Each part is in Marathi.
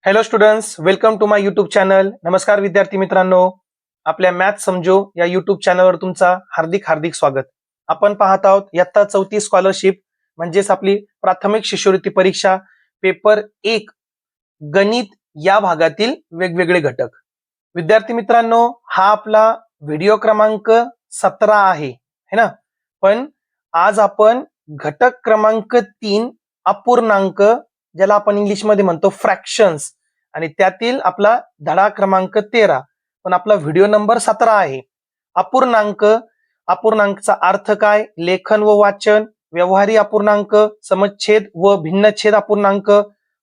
Hello students, welcome to my YouTube channel. नमस्कार विद्यार्थी मित्रांनो, आपल्या मॅथ समजो या युट्यूब चॅनलवर तुमचा हार्दिक हार्दिक स्वागत. आपण पाहत आहोत इयत्ता 4थी स्कॉलरशिप म्हणजेच आपली प्राथमिक शिष्यवृत्ती परीक्षा पेपर 1 गणित या भागातील वेगवेगळे घटक. विद्यार्थी मित्रांनो, हा आपला व्हिडिओ क्रमांक 17 आहे है ना. पण आज आपण घटक क्रमांक 3 अपूर्णांक, ज्याला आपण इंग्लिश मध्ये म्हणतो फ्रॅक्शन्स, आणि त्यातील आपला धडा क्रमांक 13, पण आपला व्हिडिओ नंबर 17 आहे. अपूर्णांक, अपूर्णांकचा अर्थ काय, लेखन व वाचन, व्यवहारी अपूर्णांक, समच्छेद व भिन्नछेद अपूर्णांक,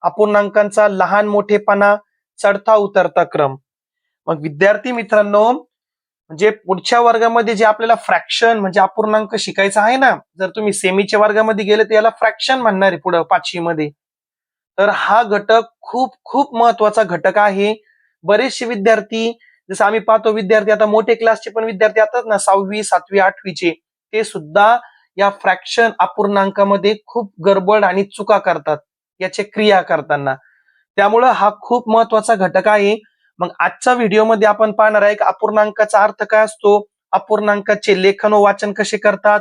अपूर्णांकांचा लहान मोठेपणा, चढता उतरता क्रम. मग विद्यार्थी मित्रांनो, म्हणजे पुढच्या वर्गामध्ये जे आपल्याला फ्रॅक्शन म्हणजे अपूर्णांक शिकायचं आहे ना, जर तुम्ही सेमीच्या वर्गामध्ये गेले तर याला फ्रॅक्शन म्हणणार आहे पुढे 5वी मध्ये. तर हा घटक खूप खूप महत्वाचा घटक आहे. बरेचसे विद्यार्थी, जसं आम्ही पाहतो विद्यार्थी आता मोठे क्लासचे पण विद्यार्थी असतात ना, 6वी 7वी 8वीचे, ते सुद्धा या फ्रॅक्शन अपूर्णांकामध्ये खूप गडबड आणि चुका करतात याचे क्रिया करताना. त्यामुळं हा खूप महत्वाचा घटक आहे. मग आजच्या व्हिडिओमध्ये आपण पाहणार आहे की अपूर्णांकाचा अर्थ काय असतो, अपूर्णांकाचे लेखन व वाचन कसे करतात,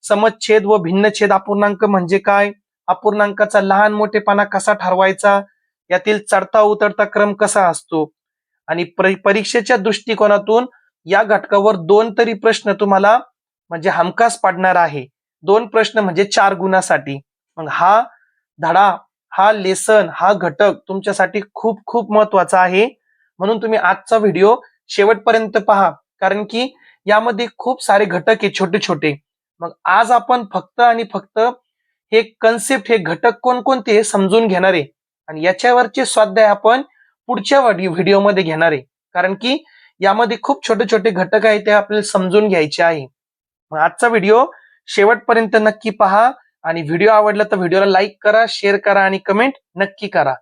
समच्छेद व भिन्नछेद अपूर्णांक म्हणजे काय, अपूर्णांकाचा लहान मोठेपणा कसा ठरवायचा, यातील चढता उतरता क्रम कसा असतो, आणि परीक्षेच्या दृष्टिकोनातून या घटकावर 2 तरी प्रश्न तुम्हाला म्हणजे हमखास पडणार आहे. 2 प्रश्न म्हणजे 4 गुणासाठी. मग हा धडा, हा लेसन, हा घटक तुमच्यासाठी खूप खूप महत्वाचा आहे. म्हणून तुम्ही आजचा व्हिडिओ शेवटपर्यंत पहा, कारण की यामध्ये खूप सारे घटक आहे छोटे छोटे. मग आज आपण फक्त आणि फक्त हे कन्सेप्ट, हे घटक कोणकोणते हे समजून घेणार आहे, आणि याच्यावरचे स्वाध्याय आपण पुढच्या व्हिडिओमध्ये घेणार आहे, कारण की यामध्ये खूप छोटे छोटे घटक आहेत, ते आपल्याला समजून घ्यायचे आहे. मग आजचा व्हिडिओ शेवटपर्यंत नक्की पहा, आणि व्हिडिओ आवडला तर व्हिडिओला लाईक करा, शेअर करा आणि कमेंट नक्की करा.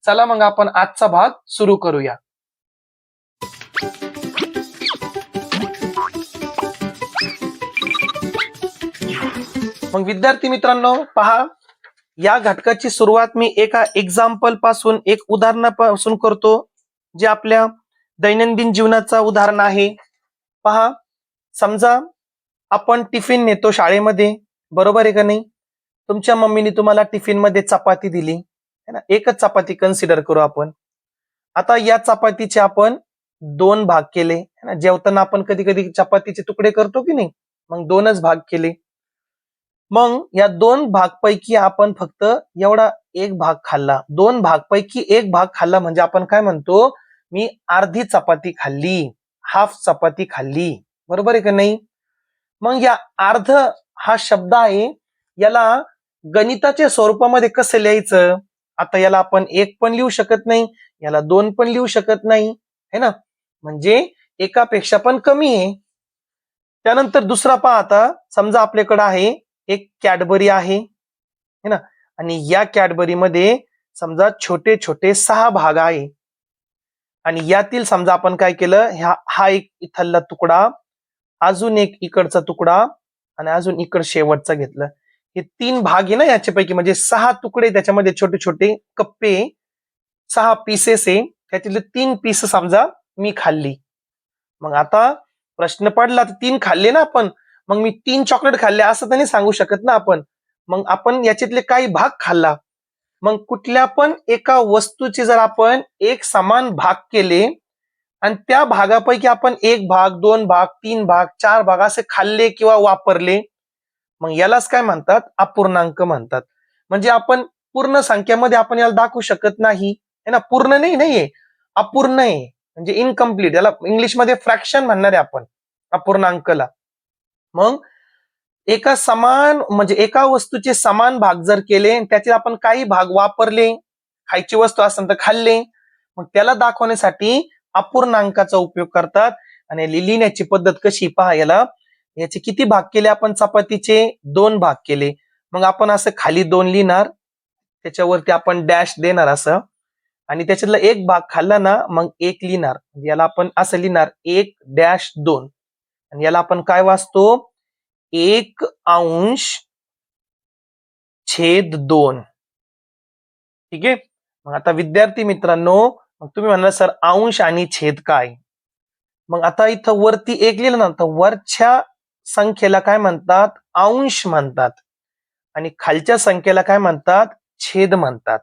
चला मग आपण आजचा भाग सुरू करूया. मग विद्यार्थी मित्रांनो पहा, या घटकाची सुरुवात मी एका एक्झाम्पल पासून, एक उदाहरणापासून करतो, जे आपल्या दैनंदिन जीवनाचा उदाहरण आहे. पहा, समजा आपण टिफिन नेतो शाळेमध्ये, बरोबर आहे का नाही. तुमच्या मम्मीने तुम्हाला टिफिन मध्ये चपाती दिली है ना, एकच चपाती कन्सिडर करू आपण. आता या चपातीचे आपण 2 भाग केले है ना. जेवताना आपण कधी कधी चपातीचे तुकडे करतो की नाही, मग 2च भाग केले. मग या 2 भाग पैकी आपण फक्त एवढा 1 भाग खाल्ला. 2 भाग पैकी 1 भाग खाल्ला म्हणजे आपण काय म्हणतो, मी अर्धी चपाती खाल्ली, हाफ चपाती खाल्ली, बरोबर आहे का नाही. मग या अर्ध हा शब्द आहे, याला गणिताच्या स्वरूपामध्ये कसं लिहायचं. आता याला आपण 1 पण लिहू शकत नाही, याला 2 पण लिहू शकत नाही है ना, म्हणजे एकापेक्षा पण कमी आहे. त्यानंतर दुसरा पहा, आता समजा आपल्याकडे आहे एक कॅडबरी आहे है ना, आणि या कॅडबरी मध्ये समजा छोटे छोटे 6 भाग आहे, आणि यातील समजा आपण काय केलं, हा एक इथला तुकडा, अजून एक इकडचा तुकडा, आणि अजून इकड शेवटचा घेतलं. हे 3 भाग आहे ना याच्यापैकी, म्हणजे 6 तुकडे, त्याच्यामध्ये छोटे छोटे कप्पे, 6 पीसेस आहे, त्याच्यातले 3 पीस समजा मी खाल्ली. मग आता प्रश्न पडला तर 3 खाल्ले ना आपण, मग मी 3 चॉकलेट खाल्ले असं तर नाही सांगू शकत ना आपण. मग आपण याच्यातले काही भाग खाल्ला. मग कुठल्या पण एका वस्तूचे जर आपण एक समान भाग केले, आणि त्या भागापैकी आपण 1 भाग, 2 भाग, 3 भाग, 4 भाग असे खाल्ले किंवा वापरले, मग यालाच काय म्हणतात, अपूर्णांक म्हणतात. म्हणजे आपण पूर्ण संख्यामध्ये आपण याला दाखवू शकत नाही है ना, पूर्ण नाहीये, अपूर्ण आहे, म्हणजे इनकम्प्लीट. याला इंग्लिशमध्ये फ्रॅक्शन म्हणणार आहे आपण अपूर्णांकला. मग एका समान म्हणजे एका वस्तूचे समान भाग जर केले, त्याचे आपण काही भाग वापरले, खायची वस्तू असेल तर खाल्ले, मग त्याला दाखवण्यासाठी अपूर्णांकाचा उपयोग करतात. आणि लिहिण्याची पद्धत कशी पहा, याचे किती भाग केले आपण, चपातीचे 2 भाग केले, मग आपण असं खाली 2 लिहिणार, त्याच्यावरती आपण डॅश देणार असं, आणि त्याच्यातला 1 भाग खाल्ला ना, मग 1 लिहिणार, म्हणजे याला आपण असं लिहिणार 1-2, आणि याला आपण काय वाचतो, 1/2. ठीक आहे. मग आता विद्यार्थी मित्रांनो, मग तुम्ही म्हणणार सर अंश आणि छेद काय? मग आता इथं वरती एक लिहिलं ना, तर वरच्या संख्येला काय म्हणतात? अंश म्हणतात. आणि खालच्या संख्येला काय म्हणतात? छेद म्हणतात.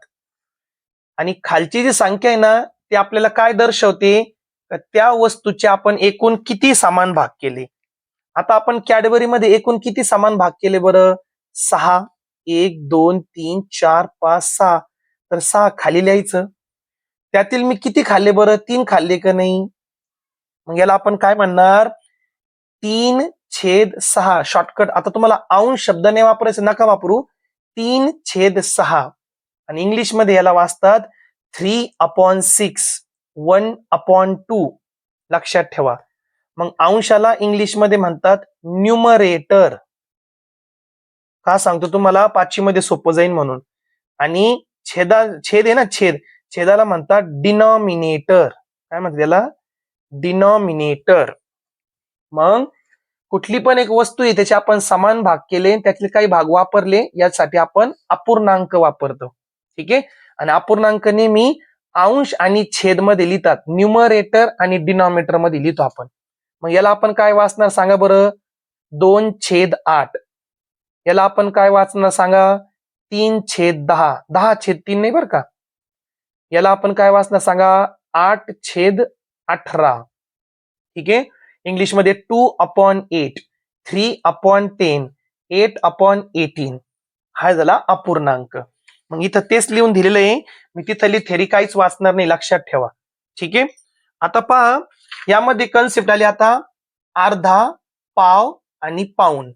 आणि खालची जी संख्या आहे ना, ती आपल्याला काय दर्शवते? त्या वस्तूचे आपण एकूण किती समान भाग केले. आता आपण कॅडबरीमध्ये एकूण किती समान भाग केले बरं? 6. 1, 2, 3, 4, 5, 6. तर 6 खाली लिहायचं. त्यातील मी किती खाल्ले बरं? 3 खाल्ले का नाही? मग याला आपण काय म्हणणार? 3/6. शॉर्टकट. आता तुम्हाला अंश शब्द नाही वापरायचं, नका वापरू. 3/6. आणि इंग्लिशमध्ये याला वाचतात 3/6, 1/2. लक्षात ठेवा. मग अंशाला इंग्लिशमध्ये म्हणतात न्यूमरेटर. का सांगतो तुम्हाला? 5वी मध्ये सोपं जाईल म्हणून. आणि छेद आहे ना, छेदाला म्हणतात डिनॉमिनेटर. काय म्हणतात त्याला? डिनॉमिनेटर. मग कुठली पण एक वस्तू आहे, त्याचे आपण समान भाग केले, त्यातले काही भाग वापरले, यासाठी आपण अपूर्णांक वापरतो. ठीक आहे. आणि अपूर्णांक नेहमी अंश आणि छेद मध्ये लिहितात. न्यूमरेटर आणि डिनॉमिनेटर मध्ये लिहितो आपण. मग याला आपण काय वाचणार सांगा बरं? 2/8. याला आपण काय वाचणार सांगा? 3/10. 10/3 नाही बरं का. याला आपण काय वाचणार सांगा? 8/18. ठीक आहे. इंग्लिशमध्ये 2/8, 3/10, 8/18. हा झाला अपूर्णांक. मग इथं तेच लिहून दिलेलं आहे. मी तिथली थेरी काहीच वाचणार नाही, लक्षात ठेवा. ठीक आहे. आता पहा, यामध्ये कन्सेप्ट आली आता अर्धा, पाव आणि पाऊण.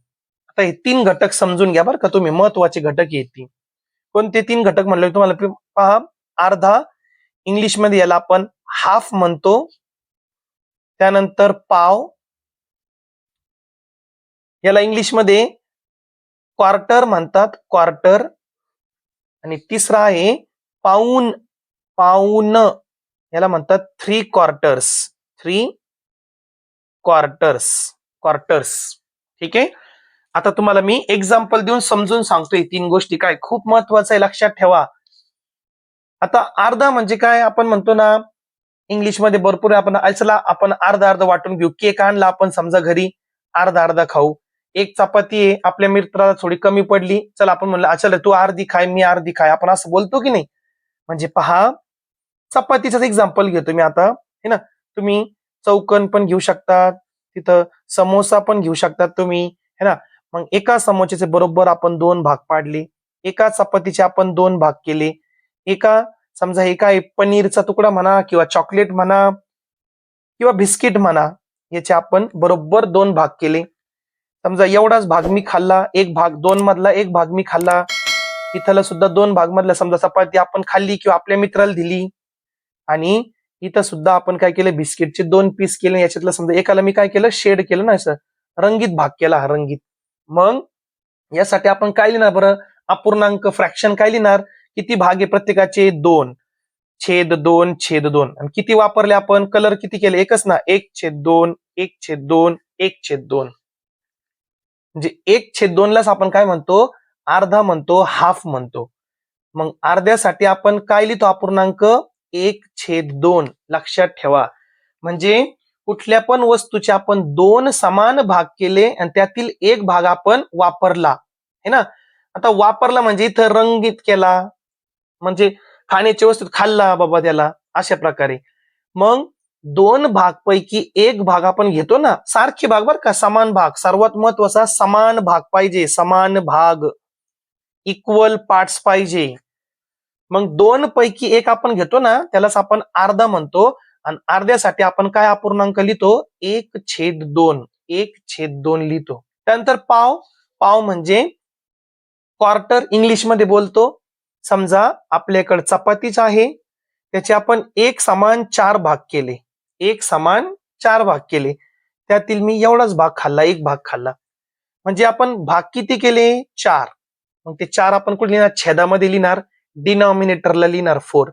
आता हे 3 घटक समजून घ्या बरं का तुम्ही. महत्वाचे घटक आहेत. कोणते 3 घटक म्हणले तुम्हाला? पहा, अर्धा इंग्लिशमध्ये याला आपण हाफ म्हणतो. त्यानंतर पाव, याला इंग्लिशमध्ये क्वार्टर म्हणतात, क्वार्टर. आणि तिसरा आहे पाऊन. पाऊन याला म्हणतात 3 क्वार्टर्स. 3 क्वार्टर्स. क्वार्टर्स. ठीक आहे. आता तुम्हाला मी एक्झाम्पल देऊन समजून सांगतोय 3 गोष्टी काय. खूप महत्वाचं आहे, लक्षात ठेवा. आता अर्धा म्हणजे काय? आपण म्हणतो ना इंग्लिशमध्ये भरपूर, आपण आपण अर्धा अर्धा वाटून घेऊ. केक आणला आपण समजा घरी, अर्धा अर्धा खाऊ. एक चपाती आहे, आपल्या मित्राला थोडी कमी पडली, चल आपण म्हणलं चल तू अर्धी खाय, मी अर्धी खाय, आपण असं बोलतो की नाही? म्हणजे पहा, चपातीचं एक्झाम्पल घेतो मी आता, है ना. तुम्ही चौकन पण घेऊ शकतात, तिथं समोसा पण घेऊ शकतात तुम्ही, है ना. मग एका समोसेचे बरोबर आपण 2 भाग पाडले, एका चपातीचे आपण 2 भाग केले. एका समजा हे काय पनीरचा तुकडा म्हणा, किंवा चॉकलेट म्हणा, किंवा बिस्किट म्हणा, याचे आपण बरोबर 2 भाग केले. समजा एवढाच भाग मी खाल्ला, एक भाग 2 मधला एक भाग मी खाल्ला. इथला सुद्धा 2 भाग मधला समजा चपाती आपण खाल्ली किंवा आपल्या मित्राला दिली. आणि इथं सुद्धा आपण काय केलं? बिस्किटचे 2 पीस केले. याच्यातलं समजा एकाला मी काय केलं? शेड केलं ना, असं रंगीत भाग केला, रंगीत. मग यासाठी आपण काय लिहिणार बरं? अपूर्णांक, फ्रॅक्शन काय लिहिणार? किती भाग आहे प्रत्येकाचे? 2/2/2. आणि किती वापरले आपण? कलर किती केले? एकच ना. 1/2, 1/2, 1/2. म्हणजे 1/2 लाच आपण काय म्हणतो? अर्धा म्हणतो, हाफ म्हणतो. मग अर्ध्यासाठी आपण काय लिहितो? अपूर्णांक 1/2. लक्षात ठेवा. म्हणजे कुठल्या पण वस्तूचे आपण 2 समान भाग केले आणि त्यातील एक भाग आपण वापरला, है ना. आता वापरला म्हणजे इथं रंगीत केला, म्हणजे खाण्याच्या वस्तूत खाल्ला बाबा त्याला, अशा प्रकारे. मग 2 भाग पैकी एक भाग आपण घेतो ना, सारखे भाग बरं का, समान भाग. सर्वात महत्वाचा समान भाग पाहिजे, समान भाग, इक्वल पार्ट्स पाहिजे. मग 2 पैकी एक आपण घेतो ना, त्यालाच आपण अर्धा म्हणतो. आणि अर्ध्यासाठी आपण काय अपूर्णांक लिहितो? 1/2. 1/2 लिहितो. त्यानंतर पाव. पाव म्हणजे क्वार्टर इंग्लिशमध्ये बोलतो. समजा आपल्याकडे चपातीच आहे, त्याचे आपण एक समान 4 भाग केले. एक समान 4 भाग केले. त्यातील मी एवढाच भाग खाल्ला, एक भाग खाल्ला. म्हणजे आपण भाग किती केले? 4. मग ते 4 आपण कुठे लिहिणार? छेदामध्ये लिहिणार. डिनॉमिनेटरला लिहिणार 4.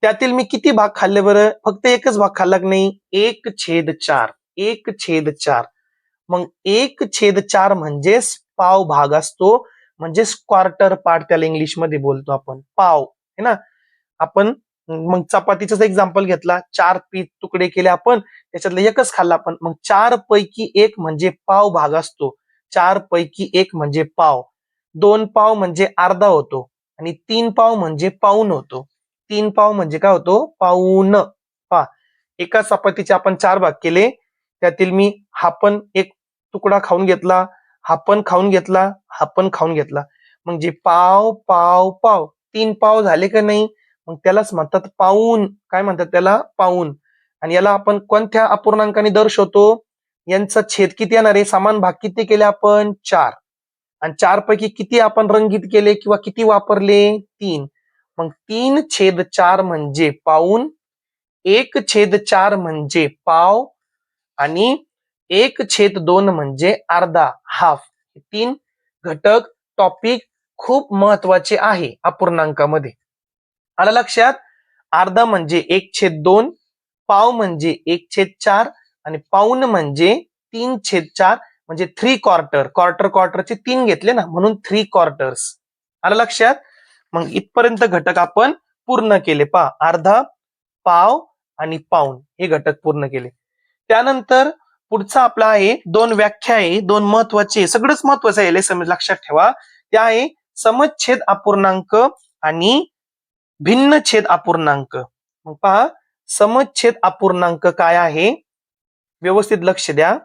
त्यातील मी किती भाग खाल्ले बरं? फक्त एकच भाग खाल्ला की नाही? 1/4. 1/4. मग 1/4 म्हणजेच पाव भाग असतो, म्हणजेच क्वार्टर पार्ट त्याला इंग्लिशमध्ये बोलतो आपण, पाव, है ना. आपण मग चपातीचं एक्झाम्पल घेतला, 4 पीस तुकडे केले आपण, त्याच्यातलं एकच खाल्ला आपण. मग 4 पैकी 1 म्हणजे पाव भाग असतो. 4 पैकी 1 म्हणजे पाव. 2 पाव म्हणजे अर्धा होतो आणि 3 पाव म्हणजे पाऊण होतो. 3 पाव म्हणजे काय होतो? पाऊण. पहा, एका चपातीचे आपण 4 भाग केले, त्यातील मी हा पण एक तुकडा खाऊन घेतला, हा पण खाऊन घेतला, हा पण खाऊन घेतला. म्हणजे पाव पाव पाव 3 पाव झाले का नाही? मग त्यालाच म्हणतात पाऊण. काय म्हणतात त्याला? पाऊण. आणि याला आपण कोणत्या अपूर्णांकाने दर्शवतो? यांचा छेद किती येणार आहे? समान भाग किती केले आपण? 4. आणि 4 पैकी किती आपण रंगीत केले किंवा किती वापरले? 3. मग 3/4 म्हणजे पाऊण, 1/4 म्हणजे पाव आणि 1/2 म्हणजे अर्धा, हाफ. 3 घटक टॉपिक खूप महत्वाचे आहे अपूर्णांकामध्ये. आलं लक्षात? अर्धा म्हणजे 1/2, पाव म्हणजे 1/4 आणि पाऊण म्हणजे 3/4 म्हणजे 3/4. क्वार्टरचे 3 घेतले ना, म्हणून 3/4. आलं लक्षात? मग इथपर्यंत घटक आपण पूर्ण केले. पहा, अर्धा, पाव आणि पाऊण हे घटक पूर्ण केले. त्यानंतर पुढचा आपला आहे 2 व्याख्या आहे, 2 महत्वाचे, सगळंच महत्वाचं आहे समज लक्षात ठेवा. त्या आहे समच्छेद अपूर्णांक आणि भिन्न छेद अपूर्णांक. मग पहा, समच्छेद अपूर्णांक काय आहे? व्यवस्थित लक्ष द्या.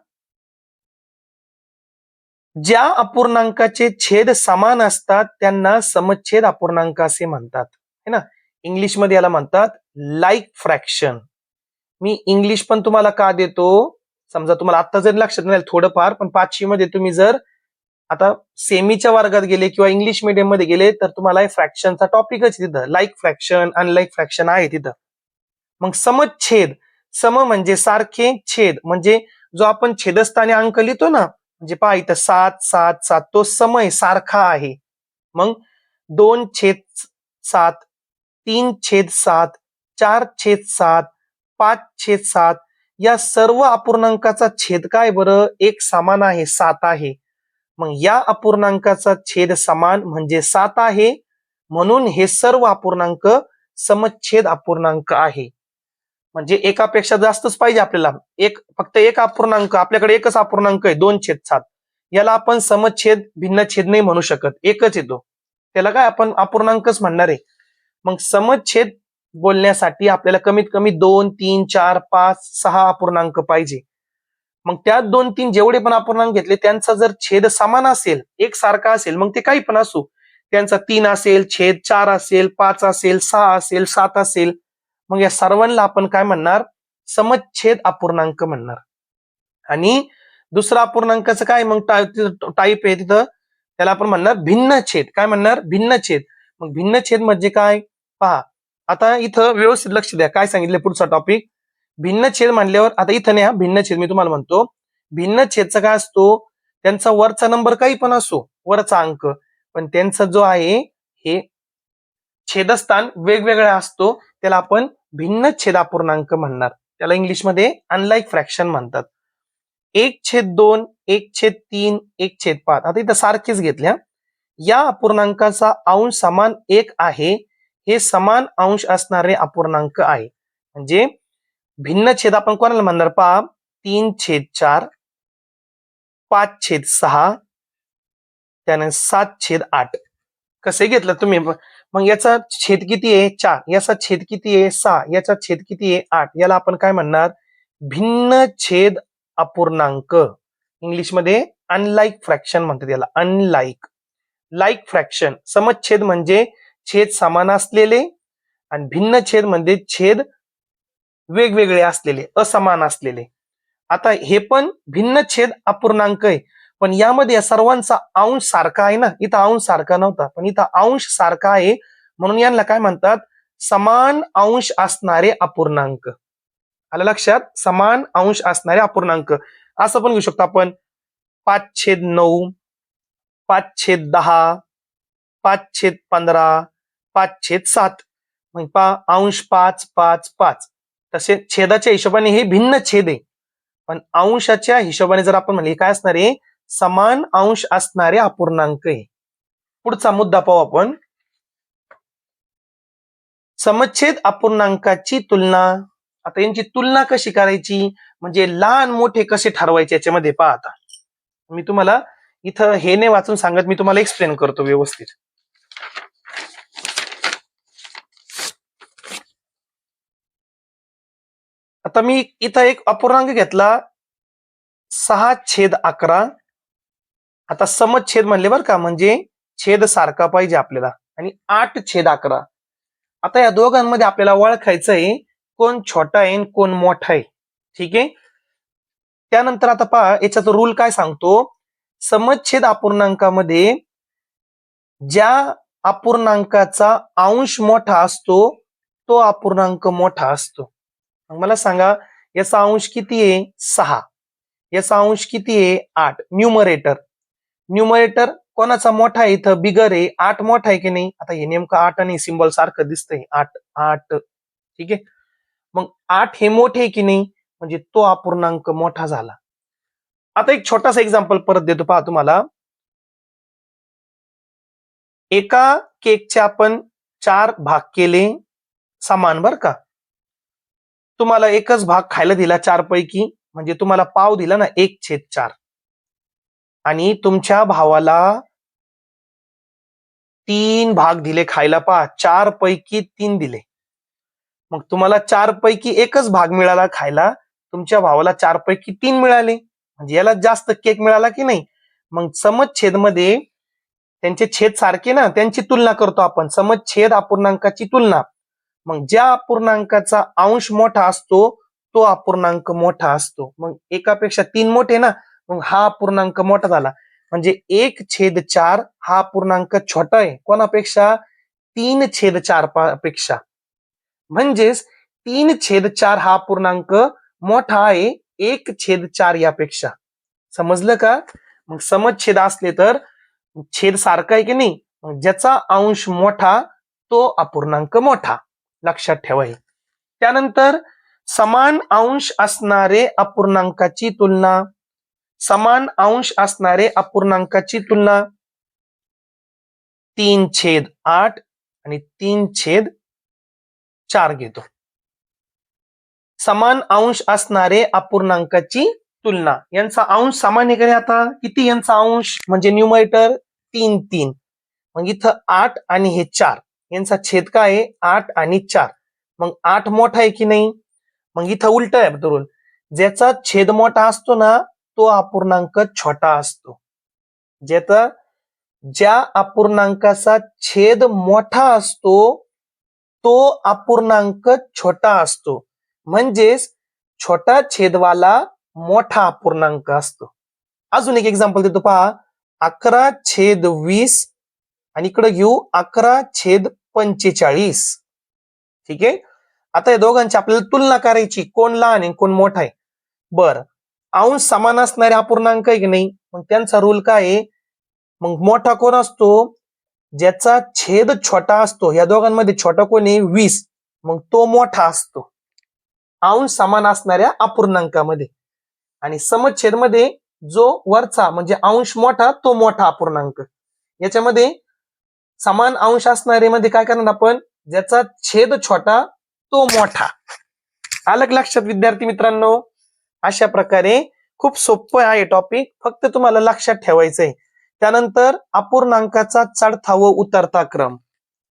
ज्या अपूर्णांकाचे छेद समान असतात त्यांना समच्छेद अपूर्णांक असे म्हणतात, है ना. इंग्लिशमध्ये याला म्हणतात लाईक फ्रॅक्शन. मी इंग्लिश पण तुम्हाला का देतो? समजा तुम्हाला आता जर लक्षात नाही थोडंफार, पण 5वी मध्ये तुम्ही जर आता सेमीच्या वर्गात गेले किंवा इंग्लिश मीडियम मध्ये गेले तर तुम्हाला फ्रॅक्शनचा टॉपिकच तिथं लाईक फ्रॅक्शन, अनलाईक फ्रॅक्शन आहे तिथं. मग समच्छेद, सम म्हणजे सारखे, छेद म्हणजे जो आपण छेदस्थानी अंक लिहितो ना, म्हणजे पहा इथं 7 7 7 तो समय सारखा आहे. मग 2/7, 3/7, 4/7, 5/7 या सर्व अपूर्णांकाचा छेद काय बरं? एक समान आहे, 7 आहे. मग या अपूर्णांकाचा छेद समान म्हणजे 7 आहे, म्हणून हे सर्व अपूर्णांक समच्छेद अपूर्णांक आहे. म्हणजे एकापेक्षा जास्तच पाहिजे आपल्याला. फक्त एक अपूर्णांक, आपल्याकडे एकच अपूर्णांक आहे 2/7. याला आपण समच्छेद भिन्न छेद नाही म्हणू शकत, एकच येतो, त्याला काय आपण अपूर्णांकच म्हणणार आहे. मग समच्छेद बोलण्यासाठी आपल्याला कमीत कमी 2 3 4 5 6 अपूर्णांक पाहिजे. मग त्यात 2 3 जेवढे पण अपूर्णांक घेतले त्यांचा जर छेद समान असेल, एक सारखा असेल, मग ते काही पण असू, त्यांचा 3 असेल, छेद 4 असेल, 5 असेल, 6 असेल, 7 असेल, मग या सर्वांना आपण काय म्हणणार? समच्छेद अपूर्णांक म्हणणार. आणि दुसरा अपूर्णांकाचं काय मग टाईप आहे तिथं, त्याला आपण म्हणणार भिन्न छेद. काय म्हणणार? भिन्न छेद. मग भिन्न छेद म्हणजे काय? पहा, आता इथं व्यवस्थित लक्ष द्या काय सांगितलं पुढचा टॉपिक. भिन्न छेद म्हणल्यावर आता इथं नाही, भिन्न छेद मी तुम्हाला म्हणतो. भिन्न छेदचा काय असतो? त्यांचा वरचा नंबर काही पण असो, वरचा अंक, पण त्यांचा जो आहे हे छेदस्थान वेगवेगळा असतो, त्याला आपण भिन्न छेद अपूर्णांक म्हणणार. त्याला इंग्लिशमध्ये अनलाईक फ्रॅक्शन म्हणतात. 1/2, 1/3, 1/5. आता इथं सारखेच घेतल्या. या अपूर्णांकाचा अंश समान 1 आहे, हे समान अंश असणारे अपूर्णांक आहे. म्हणजे भिन्न छेद आपण कोणाला म्हणणार? पहा, 3/4, 5/6, त्याने 7/8. कसे घेतलं तुम्ही? मग याचा छेद किती आहे? 4. याचा छेद किती आहे? 6. याचा छेद किती आहे? 8. याला आपण काय म्हणणार? भिन्न छेद अपूर्णांक. इंग्लिशमध्ये अनलाईक फ्रॅक्शन म्हणतात याला. Unlike, like fraction. समच्छेद म्हणजे छेद समान असलेले आणि भिन्न छेद म्हणजे छेद वेगवेगळे असलेले, असमान असलेले. आता हे पण भिन्न छेद अपूर्णांक आहे, पण यामध्ये या सर्वांचा अंश सारखा आहे ना. इथं अंश सारखा नव्हता, पण इथं अंश सारखा आहे, म्हणून यांना काय म्हणतात? समान अंश असणारे अपूर्णांक. आलं लक्षात? समान अंश असणारे अपूर्णांक. असं पण घेऊ शकतो आपण 5/9, 5/10, 5/15, 5/7. मग पहा, अंश 5 5 5. तसे छेदाच्या हिशोबाने हे भिन्न छेद आहे, पण अंशाच्या हिशोबाने जर आपण म्हणले काय असणार आहे? समान अंश असणारे अपूर्णांक आहे. पुढचा मुद्दा पाहू आपण. समच्छेद अपूर्णांकाची तुलना. आता यांची तुलना कशी करायची, म्हणजे लहान मोठे कसे ठरवायचे याच्यामध्ये पहा. आता मी तुम्हाला इथं हे नाही वाचून सांगत, मी तुम्हाला एक्सप्लेन करतो व्यवस्थित. आता मी इथं एक अपूर्णांक घेतला 6/11. आता समच्छेद म्हणले बरं का, म्हणजे छेद सारखा पाहिजे आपल्याला, आणि 8/11. आता या दोघांमध्ये आपल्याला ओळखायचं आहे कोण छोटा आहे आणि कोण मोठा आहे. ठीक आहे. त्यानंतर आता पहा याच्यात रूल काय सांगतो. समच्छेद अपूर्णांकामध्ये ज्या अपूर्णांकाचा अंश मोठा असतो तो अपूर्णांक मोठा असतो. मग मला सांगा, याचा अंश किती आहे 6, याचा अंश किती आहे 8. न्यूमरेटर कोणाचा मोठा आहे, इथं बिगर आहे, 8 मोठा आहे की नाही. आता हे नेमकं 8 आणि सिंबल सारखं दिसतंय 8. ठीक आहे. मग 8 हे मोठे आहे की नाही, म्हणजे तो अपूर्णांक मोठा झाला. आता एक छोटासा एक्झाम्पल परत देतो पहा तुम्हाला. एका केकचे आपण 4 भाग केले समान बर का. तुम्हाला एकच भाग खायला दिला 4 पैकी, म्हणजे तुम्हाला पाव दिला ना 1/4, आणि तुमच्या भावाला 3 भाग दिले खायला पहा, 4 पैकी 3 दिले. मग तुम्हाला 4 पैकी एकच भाग मिळाला खायला, तुमच्या भावाला 4 पैकी 3 मिळाले, म्हणजे याला जास्त केक मिळाला की नाही. मग समच्छेद मध्ये त्यांचे छेद सारखे ना, त्यांची तुलना करतो आपण, समच्छेद अपूर्णांकाची तुलना. मग ज्या अपूर्णांकाचा अंश मोठा असतो तो अपूर्णांक मोठा असतो. मग एकापेक्षा 3 मोठे ना, मग हा अपूर्णांक मोठा झाला. म्हणजे 1/4 हा अपूर्णांक छोटा आहे कोणापेक्षा, 3/4 पेक्षा. म्हणजेच 3/4 हा अपूर्णांक मोठा आहे 1/4 यापेक्षा. समजलं का. मग समच्छेद असले तर छेद सारखा आहे की नाही, ज्याचा अंश मोठा तो अपूर्णांक मोठा, लक्षात ठेवा हे. त्यानंतर समान अंश असणारे अपूर्णांकाची तुलना. समान अंश असणारे अपूर्णांकाची तुलना 3/8 आणि 3/4 घेतो. समान अंश असणारे अपूर्णांकाची तुलना. यांचा अंश समान आहे का रे. आता किती यांचा अंश, म्हणजे न्यूमरेटर 3. मग इथं 8 आणि हे 4, यांचा छेद काय आहे 8 आणि 4. मग 8 मोठा आहे की नाही. मग इथं उलट आहे बरोबर, ज्याचा छेद मोठा असतो ना तो अपूर्णांक छोटा असतो. ज्या अपूर्णांकाचा छेद मोठा असतो तो अपूर्णांक छोटा असतो. म्हणजेच छोटा छेदवाला मोठा अपूर्णांक असतो. अजून एक एक्झाम्पल देतो पहा. 11/20 आणि इकडे घेऊ 11/45. ठीक आहे. आता या दोघांची आपल्याला तुलना करायची, कोण लहान आहे कोण मोठा आहे. बर, अंश समान असणारे अपूर्णांक आहे की नाही, मग त्यांचा रूल काय आहे. मग मोठा कोण असतो, ज्याचा छेद छोटा असतो. या दोघांमध्ये छोटा कोण आहे 20, मग तो मोठा असतो अंश समान असणाऱ्या अपूर्णांकामध्ये. आणि समच्छेद मध्ये जो वरचा म्हणजे अंश मोठा तो मोठा अपूर्णांक. याच्यामध्ये समान अंश असणारे मध्ये काय करणार आपण, ज्याचा छेद छोटा तो मोठा. अलग लक्षात विद्यार्थी मित्रांनो. अशा प्रकारे खूप सोपं आहे टॉपिक, फक्त तुम्हाला लक्षात ठेवायचंय. त्यानंतर अपूर्णांकाचा चढता व उतरता क्रम.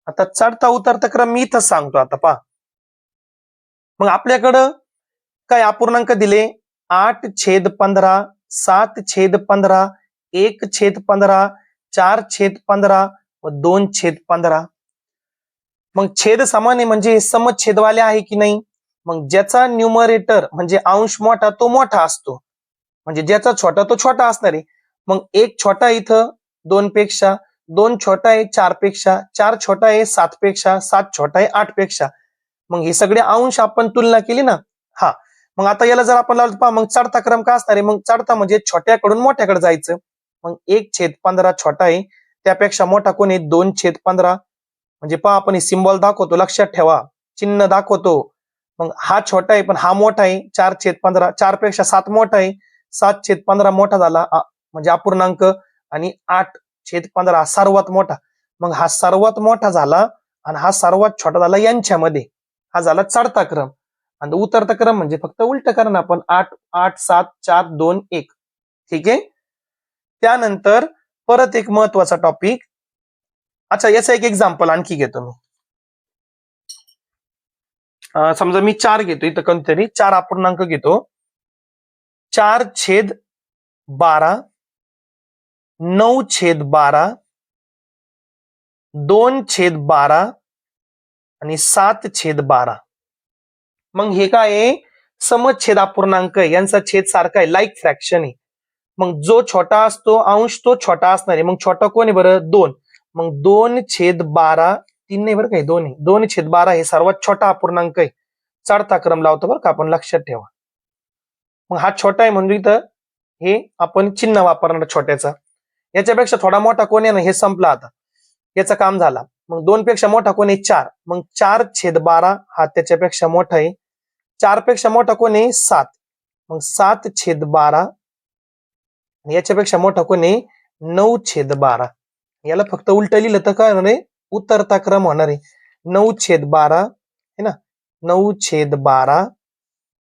आता चढता उतरता क्रम मी इथं सांगतो. आता पहा, मग आपल्याकडं काय अपूर्णांक दिले 8/15, 7/15, 1/15, 4/15 व 2/15. मग छेद समान आहे म्हणजे समच्छेदवाले आहे की नाही. मग ज्याचा न्यूमरेटर म्हणजे अंश मोठा तो मोठा असतो, म्हणजे ज्याचा छोटा तो छोटा असणार आहे. मग 1 छोटा इथं 2 पेक्षा, 2 छोटा आहे 4 पेक्षा, 4 छोटा आहे 7 पेक्षा, 7 छोटा आहे 8 पेक्षा. मग हे सगळे अंश आपण तुलना केली ना. हा, मग आता याला जर आपण लावलं पहा, मग चढता क्रम का असणार आहे. मग चढता म्हणजे छोट्याकडून मोठ्याकडे जायचं. मग 1/15 छोटा आहे, त्यापेक्षा मोठा कोण आहे 2/15. म्हणजे पहा आपण हे सिंबॉल दाखवतो, लक्षात ठेवा, चिन्ह दाखवतो. मग हा छोटा आहे पण हा मोठा आहे 4/15, 4 पेक्षा 7 मोठा आहे, 7/15 मोठा झाला म्हणजे अपूर्णांक, आणि 8/15 सर्वात मोठा. मग हा सर्वात मोठा झाला आणि हा सर्वात छोटा झाला यांच्यामध्ये, हा झाला चढता क्रम. आणि उतरता क्रम म्हणजे फक्त उलट करा ना आपण, 8 8 7 4 2 1. ठीक आहे. त्यानंतर परत एक महत्वाचा टॉपिक. अच्छा, याचा एक एक्झाम्पल आणखी घेतो मी. समजा मी 4 घेतो इथं, कोणतरी 4 अपूर्णांक घेतो. 4/12, 9/12, 2/12 आणि 7/12. मग हे काय आहे, समछेद अपूर्णांक आहे, यांचा छेद सारखा आहे, लाईक फ्रॅक्शन आहे. मग जो छोटा असतो अंश तो छोटा असणार आहे. मग छोटा कोण आहे बरं, 2. मग 2/12, 3 नाही बरं काय, 2 आहे. 2/12 हे सर्वात छोटा अपूर्णांक आहे. चढता क्रम लावतो बरं का आपण, लक्षात ठेवा. मग हा छोटा आहे म्हणजे इथं हे आपण चिन्ह वापरणार छोट्याचा. याच्यापेक्षा थोडा मोठा कोण आहे ना, हे संपलं आता, याचं काम झाला. मग 2 पेक्षा मोठा कोण आहे, 4. मग 4/12 हा त्याच्यापेक्षा मोठा आहे. 4 पेक्षा मोठा कोण आहे, 7. मग 7/12. याच्यापेक्षा मोठा कोण आहे, 9/12. याला फक्त उलट लिहिलं तर काय होणार आहे, उतरता क्रम होणार आहे. 9/12 है ना, 9/12.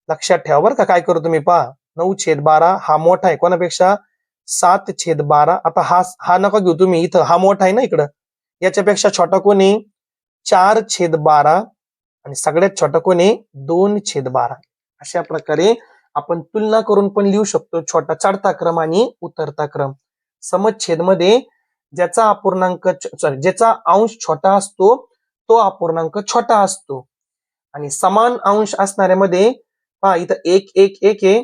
लक्षात ठेवा बरं का, काय करू तुम्ही पहा. 9/12 हा मोठा आहे कोणापेक्षा, 7/12. आता हा नका घेऊ तुम्ही, इथं हा मोठा आहे ना इकडं, याच्यापेक्षा छोटा कोण आहे, 4/12. आणि सगळ्यात छोटा कोण आहे, 2/12. अशा प्रकारे आपण तुलना करून पण लिहू शकतो छोटा चढता क्रम आणि उतरता क्रम. समछेद मध्ये ज्याचा अपूर्णांक ज्याचा अंश छोटा असतो तो अपूर्णांक छोटा असतो. आणि समान अंश असणाऱ्यामध्ये पहा इथं 1 1 1 आहे.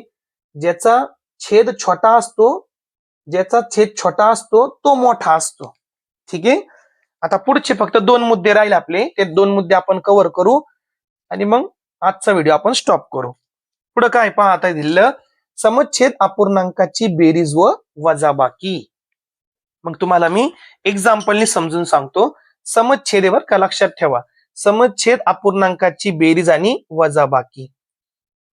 ज्याचा छेद छोटा असतो, ज्याचा छेद छोटा असतो तो मोठा असतो. ठीक आहे. आता पुढचे फक्त 2 मुद्दे राहिले आपले, ते 2 मुद्दे आपण कव्हर करू आणि मग आजचा व्हिडिओ आपण स्टॉप करू. पुढे काय पहा, आता दिलं समछेद अपूर्णांकाची बेरीज व वजाबाकी. मग तुम्हाला मी एक्झाम्पलने समजून सांगतो. समछेद वर का, लक्षात ठेवा, समछेद अपूर्णांकाची बेरीज आणि वजाबाकी.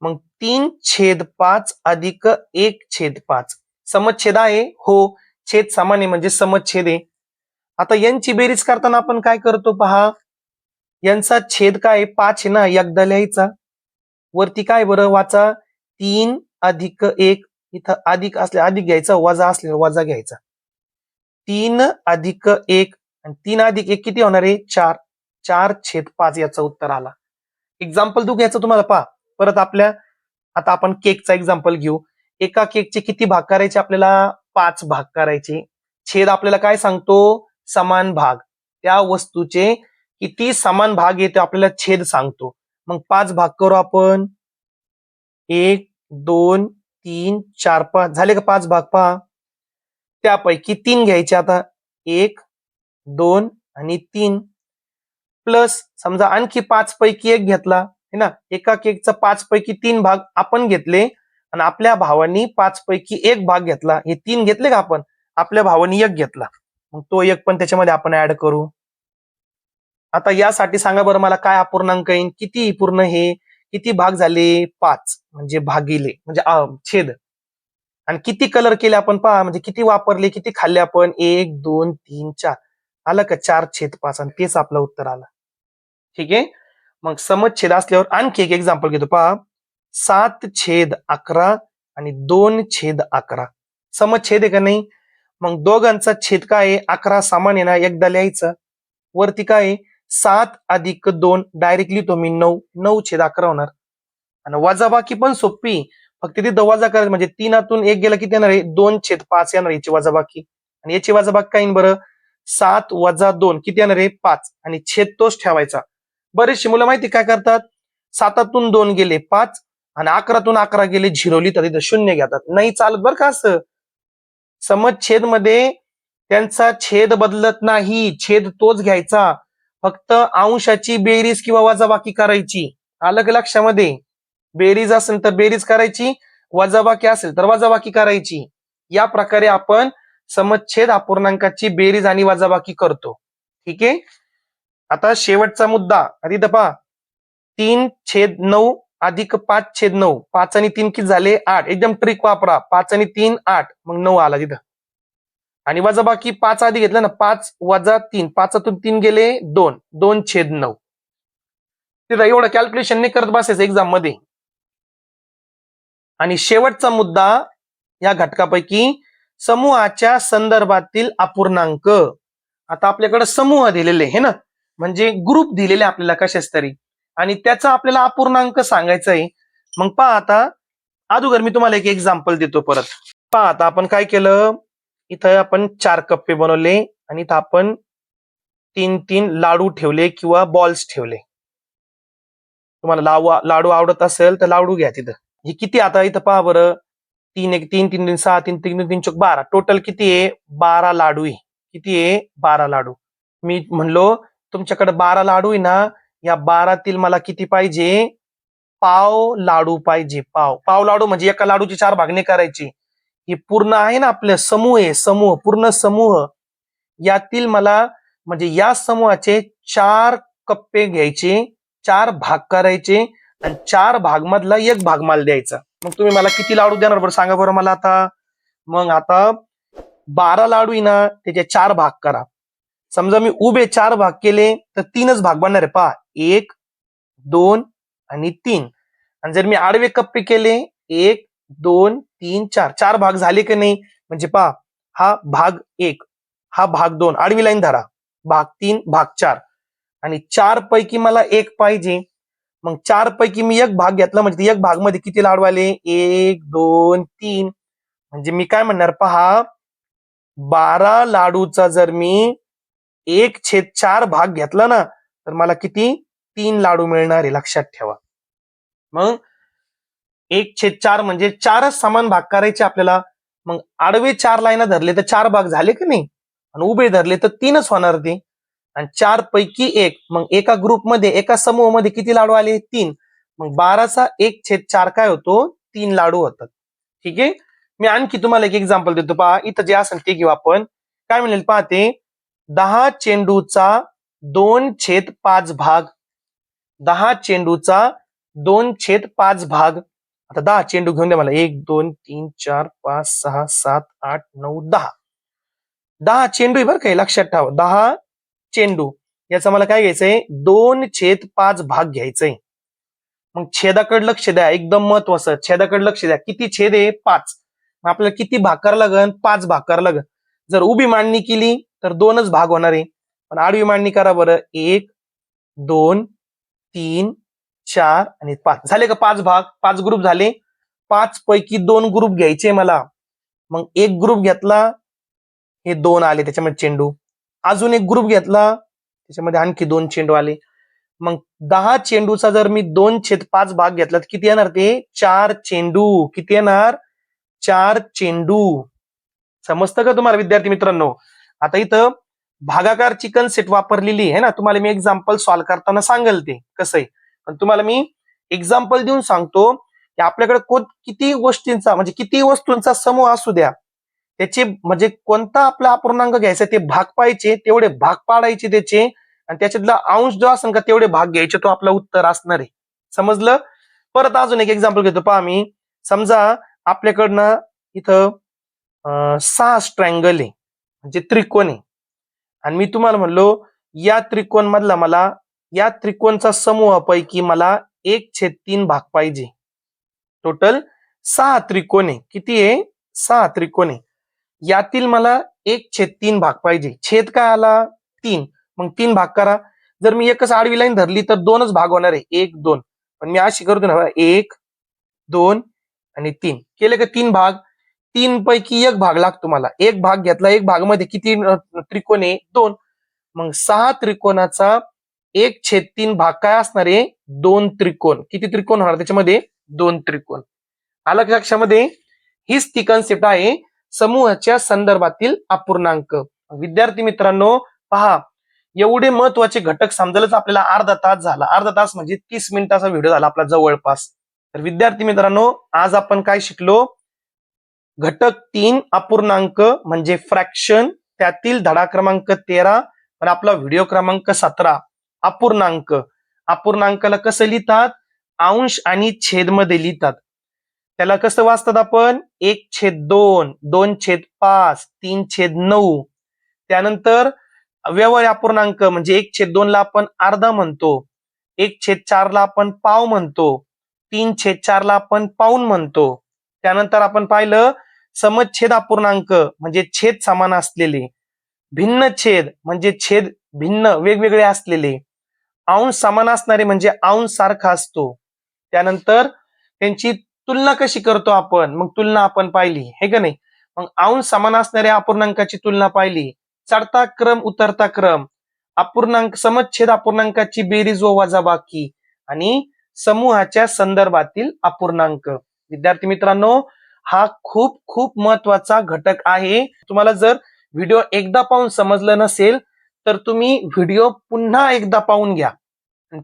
मग 3/5 अधिक 1/5 समछेद आहे, हो. छेद समान आहे म्हणजे समछेद आहे. आता यांची बेरीज करताना आपण काय करतो पहा, यांचा छेद काय 5 आहे ना, एकदा लिहायचा. वरती काय बरं वाचा, 3 अधिक 1, इथं अधिक असले अधिक घ्यायचा, वजा असले वजा घ्यायचा. 3 अधिक 1 आणि 3 अधिक 1 किती होणार आहे, 4. 4/5 याचं उत्तर आला. एक्झाम्पल तू घ्यायचं तुम्हाला पहा. परत आता आपण केकचा एक्झाम्पल घेऊ. एका केकचे किती भाग करायचे आपल्याला, 5 भाग करायचे. छेद आपल्याला काय सांगतो, समान भाग. त्या वस्तूचे किती समान भाग येते आपल्याला छेद सांगतो. मग 5 भाग करू आपण. 1 2 3 4 5 झाले का 5 भाग पहा. त्यापैकी 3 घ्यायचे आता, 1 2 आणि 3. प्लस समजा आणखी 5 पैकी 1 घेतला है ना, एका केकचा 5 पैकी 3 भाग आपण घेतले आणि आपल्या भावानी 5 पैकी 1 भाग घेतला. हे 3 घेतले का आपण, आपल्या भावानी 1 घेतला. मग तो 1 पण त्याच्यामध्ये आपण ऍड करू. आता यासाठी सांगा बरं मला, काय अपूर्णांक येईल, किती पूर्ण हे किती भाग झाले, 5 म्हणजे भागिले म्हणजे छेद. आणि किती कलर केले आपण पहा, म्हणजे किती वापरले, किती खाल्ले आपण, 1 2 3 4. आलं का 4/5 आणि तेच आपलं उत्तर आलं. ठीक आहे. मग समछेद असल्यावर आणखी एक एक्झाम्पल घेतो पहा. 7/11 आणि 2/11 समछेद आहे का नाही. मग दोघांचा छेद काय आहे, 11 समान आहे ना, एकदा लिहायचं. वरती काय आहे, 7 अधिक 2 डायरेक्ट लिहितो मी, 9. 9/11 होणार. आणि वजाबाकी पण सोपी, फक्त तिथं वजा करायचं म्हणजे 3तून 1 गेला किती येणार आहे, 2/5 येणार याची वजाबाकी. आणि याची वजाबाकी काय बरं, 7 वजा 2 किती येणार आहे, 5. आणि छेद तोच ठेवायचा. बरेचशी मुलं माहिती काय करतात, 7तून 2 गेले 5 आणि 11तून 11 गेले 0 लिहितात, तिथं 0 घेतात. नाही चालत बरं का असं. समछेद मध्ये त्यांचा छेद बदलत नाही, छेद तोच घ्यायचा, फक्त अंशाची बेरीज किंवा वजाबाकी करायची. आलं का लक्षामध्ये. बेरीज असेल तर बेरीज करायची, वजाबाकी असेल तर वजाबाकी करायची. या प्रकारे आपण समछेद अपूर्णांकाची बेरीज आणि वजाबाकी करतो. ठीक आहे. आता शेवटचा मुद्दा तिथं पहा, 3/9 अधिक 5/9. 5 आणि 3 किती झाले, 8. एकदम ट्रिक वापरा, 5 आणि 3 8, मग 9 आला तिथं. आणि वजाबाकी 5 आधी घेतलं ना, 5 वजा 3, 5तून 3 गेले 2, 2/9. तिथं एवढं कॅल्क्युलेशन नाही करत बसायचं एक्झाम मध्ये. आणि शेवटचा मुद्दा या घटकापैकी समूहाच्या संदर्भातील अपूर्णांक. आता आपल्याकडे समूह दिलेले हे ना, म्हणजे ग्रुप दिलेले आपल्याला कशाच तरी, आणि त्याचा आपल्याला अपूर्णांक सांगायचा आहे. मग पहा आता, अगोदर मी तुम्हाला एक एक्झाम्पल देतो परत. पहा आता आपण काय केलं, इथं आपण 4 कप्पे बनवले आणि इथं आपण 3-3 लाडू ठेवले किंवा बॉल्स ठेवले. तुम्हाला लाडू आवडत असेल तर लाडू घ्या तिथं. हे किती आता इथं पहा बरं, 3 1 3 3 3 6 3 3 3 4 12, टोटल किती आहे, 12 लाडू आहे. किती आहे, 12 लाडू. मी म्हणलो तुमच्याकडे 12 लाडू आहे ना, या 12तील मला किती पाहिजे, पाव लाडू पाहिजे. पाव लाडू म्हणजे एका लाडूचे 4 भाग नाही करायचे. हे पूर्ण आहे ना आपलं समूह आहे, समूह, पूर्ण समूह. यातील मला म्हणजे या समूहाचे 4 कप्पे घ्यायचे, 4 भाग करायचे आणि 4 भाग मधला 1 भाग मला द्यायचा. मग तुम्ही मला किती लाडू देणार बरं सांगा बरं मला आता. मग आता 12 लाडू आहे ना, त्याचे 4 भाग करा. समजा मी उभे 4 भाग केले तर 3च भाग बनणार आहे. पहा, 1 2 आणि 3. आणि जर मी आडवे कप्पे केले 1 2 3 4, 4 भाग झाले की नाही, म्हणजे पहा, हा भाग 1, हा भाग 2, आडवी लाईन धरा, भाग 3 भाग 4, आणि 4 पैकी मला 1 पाहिजे. मग 4 पैकी मी 1 भाग घेतला म्हणजे 1 भाग मध्ये किती लाडू आले, 1 2 3. म्हणजे मी काय म्हणणार, पहा, 12 लाडूचा जर मी 1/4 भाग घेतला ना, तर मला किती, 3 लाडू मिळणार आहे, लक्षात ठेवा. मग 1/4 म्हणजे 4च समान भाग करायचे आपल्याला. मग आडवे 4 लाईना धरले तर 4 भाग झाले की नाही, आणि उभे धरले तर 3च होणार ते. आणि 4 पैकी 1, मग एका ग्रुपमध्ये एका समूहामध्ये किती लाडू आले, 3. मग 12चा 1/4 काय होतो, 3 लाडू होतात. ठीक आहे. मी आणखी तुम्हाला एक एक्झाम्पल देतो. पहा, इथं जे असेल ते घेऊ आपण. काय म्हणेल पहा, ते 10 चेंडूचा 2/5 भाग. 10 चेंडूचा 2/5 भाग. आता 10 चेंडू घेऊन द्या मला, 1 2 3 4 5 6 7 8 9 10. 10 चेंडू आहे बरं काय, लक्षात ठेवा, 10 चेंडू. याचा मला काय घ्यायचंय, 2/5 भाग घ्यायचंय. मग छेदाकडे लक्ष द्या, एकदम महत्वाचं, छेदाकडे लक्ष द्या. किती छेद आहे, 5. मग आपल्याला किती भाग करावं लागेल, 5 भाग करावं लागेल. जर उभी मांडणी केली तर 2च भाग होणार आहे, पण आडवी मांडणी करा बरं, 1 2 3 4 आणि 5 झाले का, 5 भाग, 5 ग्रुप झाले. 5 पैकी 2 ग्रुप घ्यायचे मला. मग एक ग्रुप घेतला, हे 2 आले त्याच्यामध्ये चेंडू. अजून एक ग्रुप घेतला, त्याच्यामध्ये आणखी 2 चेंडू आले. मग 10 चेंडूचा जर मी 2/5 भाग घेतला तर किती येणार, ते 4 चेंडू. किती येणार, 4 चेंडू. समजतं का तुम्हाला विद्यार्थी मित्रांनो. आता इथं भागाकारची कन्सेप्ट वापरलेली आहे ना, तुम्हाला मी एक्झाम्पल सॉल्व्ह करताना सांगेल ते कसं आहे, पण तुम्हाला मी एक्झाम्पल देऊन सांगतो की आपल्याकडे किती गोष्टींचा म्हणजे किती वस्तूंचा समूह असू द्या, त्याचे म्हणजे कोणता आपला अपूर्णांक घ्यायचा ते भाग पाहायचे, तेवढे भाग पाडायचे त्याचे, आणि त्याच्यातला अंश जो असेल का तेवढे भाग घ्यायचे, तो आपला उत्तर असणार आहे. समजलं. परत अजून एक एक्झाम्पल घेतो. पहा, मी समजा आपल्याकडनं इथं 6 ट्रायंगल आहे, म्हणजे त्रिकोण आहे, आणि मी तुम्हाला म्हणलो या त्रिकोण मधला मला या त्रिकोणचा समूहापैकी मला 1/3 भाग पाहिजे. टोटल 6 त्रिकोण आहे. किती आहे, 6 त्रिकोण आहे. यातील मला 1/3 भाग पाहिजे. छेद काय आला, 3. मग 3 भाग करा. जर मी एकच आडवी लाईन धरली तर 2च भाग होणार आहे, 1 2. पण मी अशी करतो ना, 1 2 आणि 3 केले का 3 भाग. 3 पैकी 1 भाग लागतो मला. 1 भाग घेतला, 1 भाग मध्ये किती त्रिकोण आहे, 2. मग 6 त्रिकोणाचा 1/3 भाग काय असणार आहे, 2 त्रिकोण. किती त्रिकोण होणार त्याच्यामध्ये, 2 त्रिकोण. आलं लक्षामध्ये. हीच ती कन्सेप्ट आहे समूहाच्या संदर्भातील अपूर्णांक. विद्यार्थी मित्रांनो, पहा, एवढे महत्वाचे घटक समजायलाच आपल्याला अर्धा तास झाला. अर्धा तास म्हणजे 30 मिनिटाचा व्हिडिओ झाला आपला जवळपास. तर विद्यार्थी मित्रांनो, आज आपण काय शिकलो, घटक 3 अपूर्णांक म्हणजे फ्रॅक्शन, त्यातील धडा क्रमांक 13 आणि आपला व्हिडिओ क्रमांक 17 अपूर्णांक. अपूर्णांकाला कसं लिहितात, अंश आणि छेद मध्ये लिहितात. त्याला कसं वाचतात आपण? 1/2, 2/5, 3/9. त्यानंतर व्यवहार्य अपूर्णांक म्हणजे 1/2 ला आपण अर्धा म्हणतो, 1/4 ला आपण पाव म्हणतो, 3/4 ला आपण पाऊण म्हणतो. त्यानंतर आपण पाहिलं समछेद अपूर्णांक म्हणजे छेद समान असलेले, भिन्न छेद म्हणजे छेद भिन्न वेगवेगळे असलेले, अंश समान असणारे म्हणजे अंश सारखा असतो. त्यानंतर त्यांची तुलना कशी करतो आपण? मग तुलना आपण पाहिली हे का नाही? मग अंश समान असणाऱ्या अपूर्णांकाची तुलना पाहिली, चढता क्रम उतरता क्रम, अपूर्णांक समछेद अपूर्णांकाची बेरीज व वजाबाकी आणि समूहाच्या संदर्भातील अपूर्णांक. विद्यार्थी मित्रांनो, हा खूप खूप महत्वाचा घटक आहे. तुम्हाला जर व्हिडिओ एकदा पाहून समजलं नसेल तर तुम्ही व्हिडिओ पुन्हा एकदा पाहून घ्या.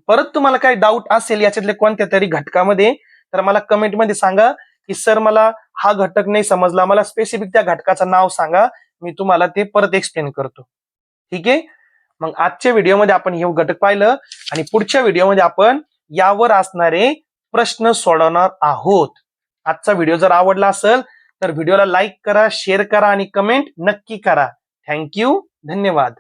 परत तुम्हाला काही डाऊट असेल याच्यातल्या कोणत्या तरी घटकामध्ये तर मला कमेंटमध्ये सांगा की सर मला हा घटक नाही समजला, मला स्पेसिफिक त्या घटकाचं नाव सांगा, मी तुम्हाला ते परत एक्सप्लेन करतो. ठीक आहे. मग आजच्या व्हिडिओमध्ये आपण हे घटक पाहिलं आणि पुढच्या व्हिडिओमध्ये आपण यावर असणारे प्रश्न सोडवणार आहोत. आजचा व्हिडिओ जर आवडला असेल तर व्हिडिओला लाईक करा, शेअर करा आणि कमेंट नक्की करा. थँक्यू, धन्यवाद.